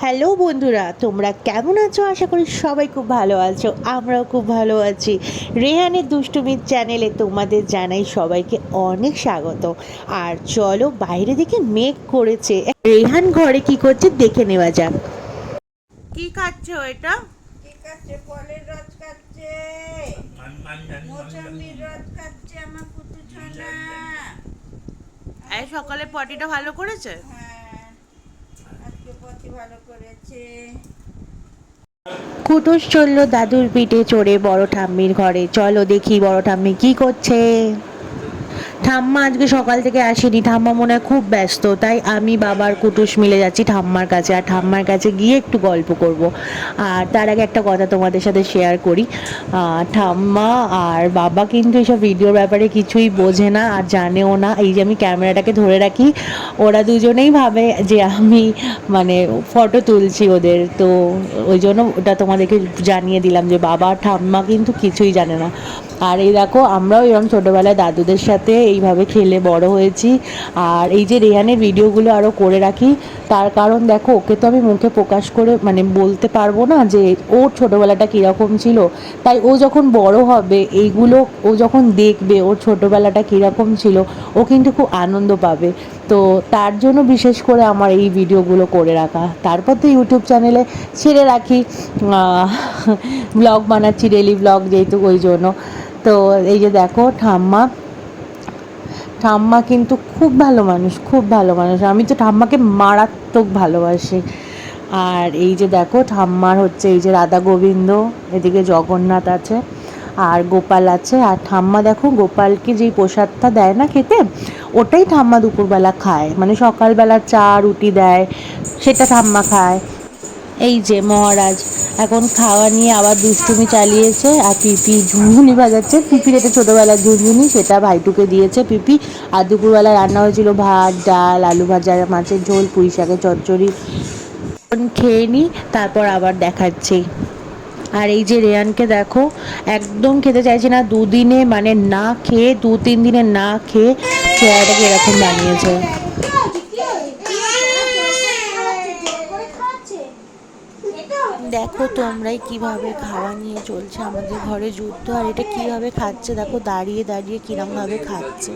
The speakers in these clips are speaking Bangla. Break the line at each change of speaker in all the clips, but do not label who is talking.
হ্যালো বন্ধুরা, তোমরা কেমন আছো? আশা করি সবাই খুব ভালো আছো। আমরাও খুব ভালো আছি। রেহানের দুষ্টুমির চ্যানেলে তোমাদের জানাই সবাইকে অনেক স্বাগত। আর চলো বাইরে দিকে মেঘ করেছে। রেহান ঘরে কি করছে দেখে নেওয়া যাক। কি খাচ্ছ এটা?
কি খাচ্ছে? ফলের রস খাচ্ছে, মোসাম্বির রস খাচ্ছে আমার পুতু ছোনা।
এই সকালে পটিটা ভালো করেছে?
হ্যাঁ, আজকে পটি ভালো করেছে।
কুটুস চললো দাদুর পিঠে চড়ে বড় ঠাম্মির ঘরে। চলো দেখি বড় ঠাম্মি কি করছে। ঠাম্মা আজকে সকাল থেকে আসেনি, ঠাম্মা মনে হয় খুব ব্যস্ত, তাই আমি বাবার কুটুস মিলে যাচ্ছি ঠাম্মার কাছে। আর ঠাম্মার কাছে গিয়ে একটু গল্প করব। আর তার আগে একটা কথা তোমাদের সাথে শেয়ার করি। ঠাম্মা আর বাবা কিন্তু এইসব ভিডিওর ব্যাপারে কিছুই বোঝে না আর জানেও না। এই যে আমি ক্যামেরাটাকে ধরে রাখি, ওরা দুজনেই ভাবে যে আমি মানে ফটো তুলছি ওদের, তো ওই জন্য ওটা তোমাদেরকে জানিয়ে দিলাম যে বাবা ঠাম্মা কিন্তু কিছুই জানে না। আর এই দেখো, আমরাও এরকম ছোটোবেলায় দাদুদের সাথে এইভাবে খেলে বড় হয়েছি। আর এই যে রেহানের ভিডিওগুলো আরও করে রাখি, তার কারণ দেখো, ওকে তো আমি মুখে প্রকাশ করে মানে বলতে পারবো না যে ওর ছোটোবেলাটা কীরকম ছিল। তাই ও যখন বড় হবে, এইগুলো ও যখন দেখবে ওর ছোটোবেলাটা কীরকম ছিল, ও কিন্তু খুব আনন্দ পাবে। তো তার জন্য বিশেষ করে আমার এই ভিডিওগুলো করে রাখা। তারপর তো ইউটিউব চ্যানেলে ছেড়ে রাখি, ব্লগ বানাচ্ছি, ডেলি ব্লগ যেহেতু, ওই জন্য। তো এই যে দেখো ঠাম্মা, ঠাম্মা কিন্তু খুব ভালো মানুষ, খুব ভালো মানুষ। আমি তো ঠাম্মাকে মারাত্মক ভালোবাসি। আর এই যে দেখো ঠাম্মার হচ্ছে এই যে রাধা গোবিন্দ, এদিকে জগন্নাথ আছে আর গোপাল আছে। আর ঠাম্মা দেখো গোপালকে যেই প্রসাদটা দেয় না খেতে, ওটাই ঠাম্মা দুপুরবেলা খায়, মানে সকালবেলা চা রুটি দেয়, সেটা ঠাম্মা খায়। এই যে মহারাজ এখন খাওয়া নিয়ে আবার দুষ্টুমি চালিয়েছে। আর পিপি ঝুনঝুনি বাজাচ্ছে। পিপির এটা ছোটোবেলার ঝুনঝুনি, সেটা ভাইটুকে দিয়েছে পিপি। আর দুপুরবেলা রান্না হয়েছিল ভাত, ডাল, আলু ভাজা, মাছের ঝোল, পুঁই শাকের চচ্চড়ি। খেয়ে নিই, তারপর আবার দেখাচ্ছি। আর এই যে রেয়ানকে দেখো, একদম খেতে চাইছে না, দুদিনে মানে না খেয়ে, 2-3 দিনে না খেয়ে চেহারাটাকে এরকম বানিয়েছে। দেখো তোমরাই কিভাবে খাওয়া নিয়ে চলছে আমাদের ঘরে যুদ্ধ। আর এটা কিভাবে খাচ্ছে দেখো, দাঁড়িয়ে দাঁড়িয়ে কিরম ভাবে খাচ্ছে।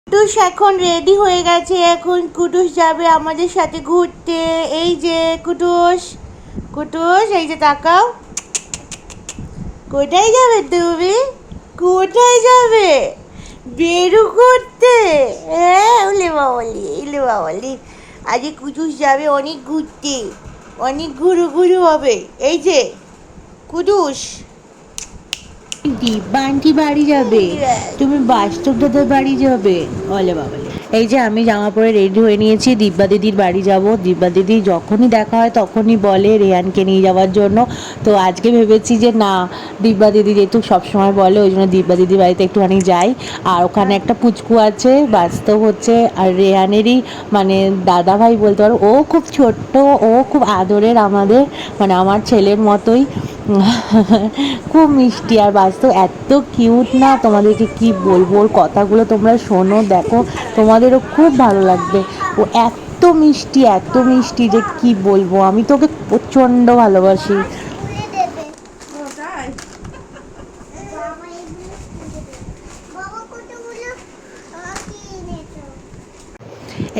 কুটুস এখন রেডি হয়ে গেছে, এখন কুটুস যাবে আমাদের সাথে ঘুরতে। এই যে কুটুস, কুটুস এই যে তাকাও। কোথায় যাবে তুমি? কোথায় যাবে? বেরু করতে? হ্যাঁ, উলে বাবলি, ইলে বাবলি। আজকে কুটুস যাবে অনেক ঘুরতে, অনেক ঘুরু ঘুরু হবে। এই যে কুটুস, দিব্যান্টি বাড়ি যাবে, তুমি বাস্তব দাদার বাড়ি যাবে। বলে বাবা, এই যে আমি জামা পরে রেডি হয়ে নিয়েছি, দিব্যা দিদির বাড়ি যাব। দিব্যা দিদি যখনই দেখা হয় তখনই বলে রেহানকে নিয়ে যাওয়ার জন্য। তো আজকে ভেবেছি যে না, দিব্যা দিদি যেহেতু সবসময় বলে, ওই জন্য দিব্যা দিদির বাড়িতে একটুখানি যাই। আর ওখানে একটা পুচকু আছে, বাস্তব হচ্ছে আর রেহানেরই মানে দাদা ভাই বলতে পারো। ও খুব ছোট্ট, ও খুব আদরের আমাদের, মানে আমার ছেলের মতোই। খুব মিষ্টি। আর বাস্তব এত কিউট না, তোমাদেরকে কি বলবো, ওর কথাগুলো তোমরা শোনো, দেখো, তোমাদেরও খুব ভালো লাগবে। ও এত মিষ্টি, এত মিষ্টি যে কি বলবো, আমি তোকে প্রচণ্ড ভালোবাসি।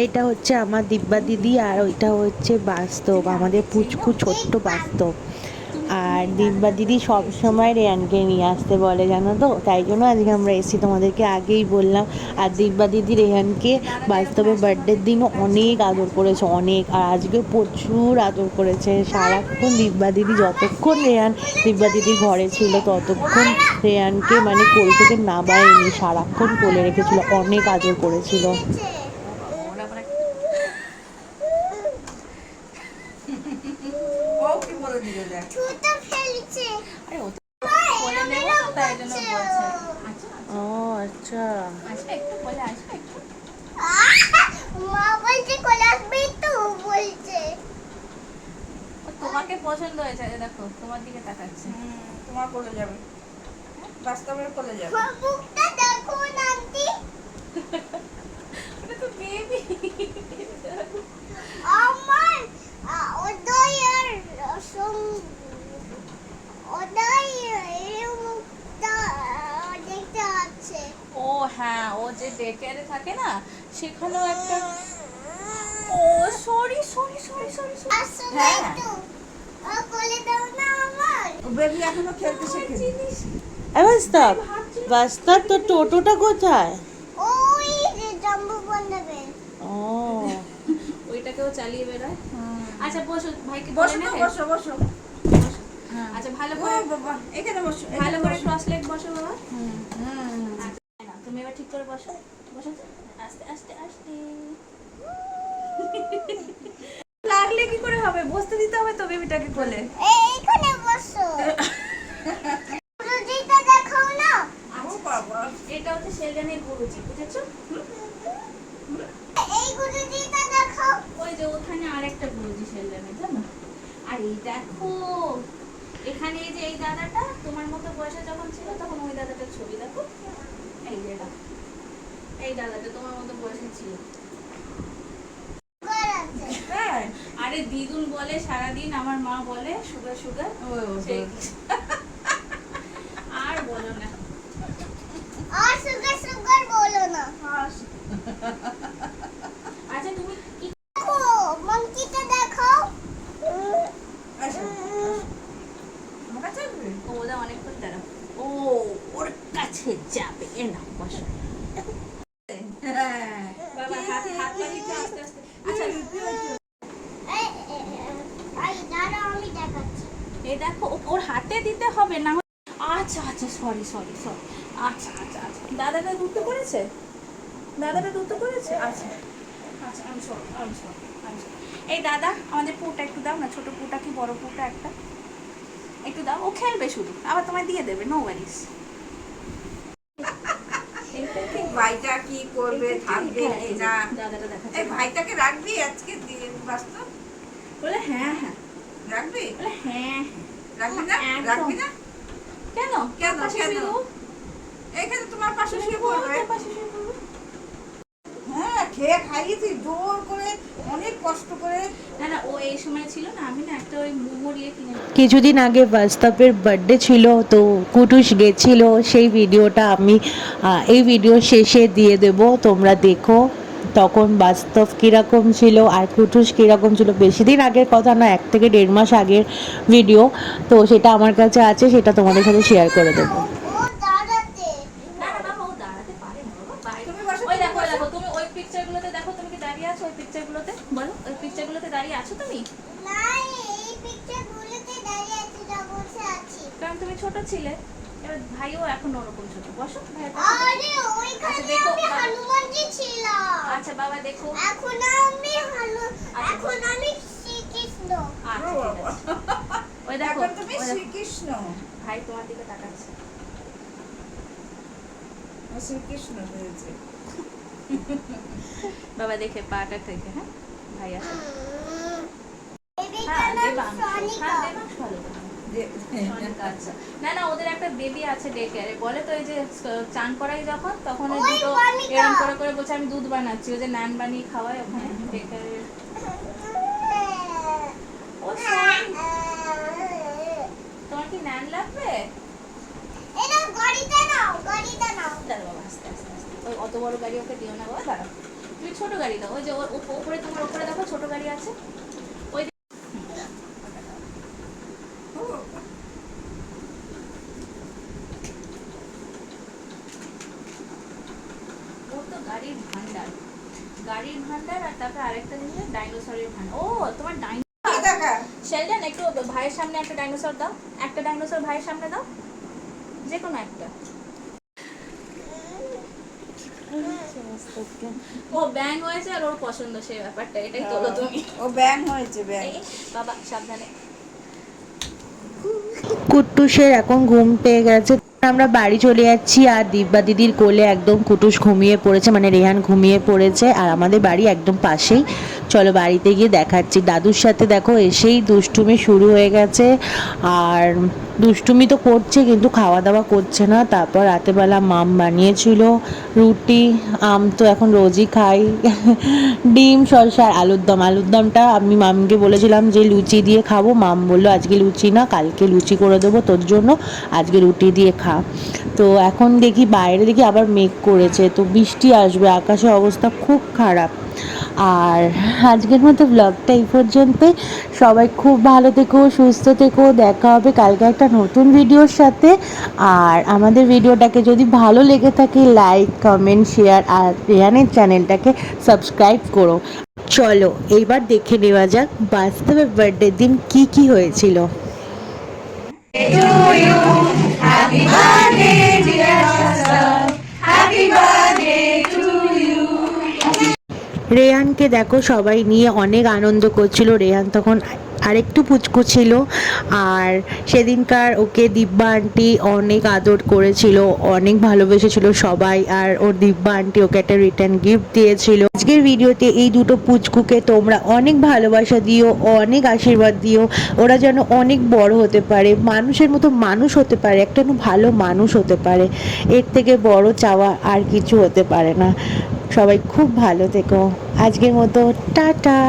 এটা হচ্ছে আমার দিব্যা দিদি, আর ওইটা হচ্ছে বাস্তব, আমাদের পুচকু ছোট্ট বাস্তব। আর দিব্যা দিদি সবসময় রেয়ানকে নিয়ে আসতে বলে, জানো তো, তাই জন্য আজকে আমরা এসেছি, তোমাদেরকে আগেই বললাম। আর দিব্যা দিদি রেহানকে বাস্তবের বার্থডের দিনও অনেক আদর করেছে, অনেক। আর আজকে প্রচুর আদর করেছে, সারাক্ষণ দিব্যা দিদি, যতক্ষণ রেহান দিব্যা দিদির ঘরে ছিল ততক্ষণ রেহানকে মানে কোল থেকে নামায়নি, সারাক্ষণ কোলে রেখেছিল, অনেক আদর করেছিল।
তাই জন্য বলছে। আচ্ছা
ও আচ্ছা।
আসবে একটু বলে আসবে একটু।
মা বলছে কোলে আসবি তো বলছে।
ও তোমাকে পছন্দ হয়েছে, এই দেখো তোমার দিকে তাকাচ্ছে।
তোমার কোলে যাবে, বাস্তবের কোলে যাবে। মুখটা দেখো না আন্টি।
ওটা তো বেবি।
আমার ওদয় আর ওদয় এর মুখটা দেখতে আছে।
ও হ্যাঁ, ও যে ডে কেয়ারে থাকে না, সেখানেও একটা। ও sorry sorry sorry sorry sorry.
আসলে
হ্যাঁ
তো কোলে দাও না আমার। বেবি এখনো খেলতে শেখেনি।
জিনিস
বাস্তব, বাস্তব তো টোটোটা কোথায়?
ওই যে জাম্বু বানাবে।
ও
ওইটাকেও চালিয়ে বেড়ায়। আচ্ছা বসো, ভাইকে বলে
বসো তো,
নেবে।
বসো বসো।
আচ্ছা ভালো
ও
করে,
বাবা, এখানে বসো,
ভালো
এখানে
করে
বসো।
ক্রস লেগ বসো বাবা।
হুম।
আচ্ছা, না, তুমি এবার ঠিক করে বসো। বসো তো। আস্তে আস্তে আস্তে। লাগলে কি করে হবে, বসতে দিতে হবে তো বেবিটাকে কোলে।
এইখানে বসো। রুজিটা দেখাও না। ও বাবা,
এটা হচ্ছে শেলডানের গুরুজি, বুঝেছো?
এই গুরুজিটা দেখাও।
ওই যে ওখানে আরেকটা গুরুজি শেলডানের, জানো? আর এই দেখো, এখানে এই যে এই দাদাটা তোমার মতো বয়সে যখন ছিল তখন ওই দাদাটার ছবি দেখো। এই যে এটা, এই দাদাটা তোমার মতো বয়সে ছিল।
সুগার আছে।
হ্যাঁ, আরে দিদুন বলে সারাদিন, আমার মা বলে সুগার সুগার। সেই আর বলো না।
আর সুগার সুগার বলো না।
আচ্ছা তুমি কি
দেখো, মাংকিটা দেখাও। আমার কাছে আসবে?
ও ওটা অনেকক্ষণ দাঁড়াও। ও ওর কাছে যাবে, এ না বসো। বাবা হাত হাত লাগিয়ে আস্তে আস্তে। আচ্ছা
এই দাঁড়াও, আমি দেখাচ্ছি।
এই দেখো, ওর হাতে দিতে হবে না। আচ্ছা আচ্ছা সরি সরি সরি। আচ্ছা আচ্ছা আচ্ছা, দাদাটা ধরতে করেছে, দাদাটা ধরতে করেছে। আচ্ছা আচ্ছা, আমি সরি আমি সরি আমি সরি। এই দাদা আমাদের পুটা একটু দাও না, ছোট পুটা কি বড় পুটা একটা একটু দাও, ও খেলবে শুধু, আবার তোমায় দিয়ে দেবে, নো ওয়ারিস।
ভাইটা কি করবে, থাকবে কি না?
দাদাটা দেখাচ্ছে।
এই ভাইটাকে রাখবি আজকে বাস্তব?
বলে হ্যাঁ হ্যাঁ,
রাখবি?
বলে হ্যাঁ।
রাখবি না?
একদম।
রাখবি না?
কেন
কেন,
পাশে
কেন?
শুয়ে দেবো।
এখানে তোমার পাশে শুয়ে পড়বে।
তোর পাশে শুয়ে পড়বো।
হ্যাঁ, খেয়ে খাইয়েছি জোর করে, অনেক কষ্ট করে।
না না, ও এই সময় ছিল না, আমি না একটা ওই মোমোর ইয়ে কিনে
কিছুদিন আগে বাস্তবের বার্থডে ছিল, তো কুটুস গেছিল, সেই ভিডিওটা আমি এই ভিডিও শেষে দিয়ে দেব, তোমরা দেখো তখন বাস্তব কীরকম ছিল আর কুটুস কীরকম ছিল। বেশি দিন আগের কথা না, 1 থেকে 1.5 মাস আগের ভিডিও, তো সেটা আমার কাছে আছে, সেটা তোমাদের সাথে শেয়ার করে দেবো।
ও দাঁড়াতে।
না না বাবা, ও দাঁড়াতে পারে না বাবা, বাইরে।
তুমি বসো,
ওই
তুমি
দেখো ওই
বসো।
দেখো, তুমি ওই পিকচারগুলোতে দেখো, তুমি কি দাঁড়িয়ে আছো ওই পিকচারগুলোতে? বলো, ওই পিকচারগুলোতে দাঁড়িয়ে আছো তুমি?
না, এই পিকচারগুলোতে দাঁড়িয়ে আছি, যা বসে আছি।
কারণ তুমি ছোট ছিলে, এবার ভাইও এখন ওরকম ছোট। বসো ভাইয়ের পাশে।
আরে ওইখানে
আচ্ছা, দেখো,
আমি
বাবা।
হনুমানজি ছিলাম।
আচ্ছা বাবা দেখো।
এখন আমি এখন আমি শ্রীকৃষ্ণ।
আচ্ছা ঠিক আছে। ওই দেখো,
এখন তুমি
ওই দেখো,
শ্রীকৃষ্ণ।
ভাই তোমার দিকে তাকাচ্ছে।
ও শ্রীকৃষ্ণ হয়েছে।
বাবা দেখে পাটা থেকে, হ্যাঁ ভাই আসো।
বেবিটার
হ্যাঁ
নাম
দেবাংশ,
সনিকা।
হ্যাঁ দেবাংশ ভালো কথা। সনিকা, আচ্ছা। না না, ওদের একটা বেবি আছে ডে কেয়ারে, বলে তো এই যে চান করাই যখন, তখন ওই
ওই
দুটো
বানিকা।
এরকম করে করে বলছে আমি দুধ বানাচ্ছি, ওই যে নান বানিয়ে খাওয়ায় ওখানে ডে কেয়ারে। ও সরি, তোমার কি নান লাগবে?
এটা গাড়িতে নাও, গাড়িতে নাও।
দাঁড়া বাবা, আস্তে আস্তে আস্তে, ওই অত বড় গাড়ি ওকে দিও না বাবা, দাঁড়াও। তুমি ছোট গাড়ি দাও, ওই যে ওর উপরে, তোমার উপরে দেখো ছোট গাড়ি আছে, ওই যে। ওর তো গাড়ির ভান্ডার, গাড়ির ভান্ডার, আর তারপরে আরেকটা জিনিস ডাইনোসরের ভান্ডার। ও তোমার
কি দেখা?
শেলডন একটু ভাইয়ের সামনে একটা ডাইনোসর দাও, একটা ডাইনোসর ভাইয়ের সামনে দাও, যে কোনো একটা। ও ব্যাং হয়েছে আর ওর পছন্দ সেই ব্যাপারটা, এটাই তোলো তুমি।
ও ব্যাং হয়েছে, ব্যাং।
এই, বাবা সাবধানে।
কুট্টুসের এখন ঘুম পেয়ে গেছে, আমরা বাড়ি চলে যাচ্ছি আর দিব্যা দিদির কোলে একদম কুটুস ঘুমিয়ে পড়েছে, মানে রেহান ঘুমিয়ে পড়েছে। আর আমাদের বাড়ি একদম পাশেই। চলো বাড়িতে গিয়ে দেখাচ্ছি। দাদুর সাথে দেখো এসেই দুষ্টুমি শুরু হয়ে গেছে, আর দুষ্টুমি তো করছে কিন্তু খাওয়া দাওয়া করছে না। তারপর রাতেবেলা মাম বানিয়েছিল রুটি, তো এখন রোজই খাই, ডিম শসা আর আলুর দমটা আমি মামকে বলেছিলাম যে লুচি দিয়ে খাবো, মাম বললো আজকে লুচি না, কালকে লুচি করে দেবো তোর জন্য, আজকে রুটি দিয়ে খা। তো এখন দেখি বাইরে দেখি আবার মেঘ করেছে, তো বৃষ্টি আসবে, আকাশের অবস্থা খুব খারাপ। আর আজকের মতো ব্লগটা এই পর্যন্তই। সবাই খুব ভালো থেকো, সুস্থ থেকো, দেখা হবে কালকে একটা নতুন ভিডিওর সাথে। আর আমাদের ভিডিওটাকে যদি ভালো লেগে থাকে লাইক কমেন্ট শেয়ার, আর রেহানের চ্যানেলটাকে সাবস্ক্রাইব করো। চলো এইবার দেখে নেওয়া যাক বাস্তবে বার্থডে দিন কি কি হয়েছিল। রেহানকে দেখো সবাই নিয়ে অনেক আনন্দ করছিল। রেহান তখন আরেকটু পুচকু ছিল, আর সেদিনকার ওকে দিব্যা আন্টি অনেক আদর করেছিল, অনেক ভালোবেসেছিল সবাই। আর ওর দিব্যা আন্টি ওকে একটা রিটার্ন গিফট দিয়েছিল। আজকের ভিডিওতে এই দুটো পুচকুকে তোমরা অনেক ভালোবাসা দিও, অনেক আশীর্বাদ দিও, ওরা যেন অনেক বড় হতে পারে, মানুষের মতো মানুষ হতে পারে, একটা ভালো মানুষ হতে পারে। এর থেকে বড় চাওয়া আর কিছু হতে পারে না। সবাই খুব ভালো থেকো। আজকের মতো টাটা।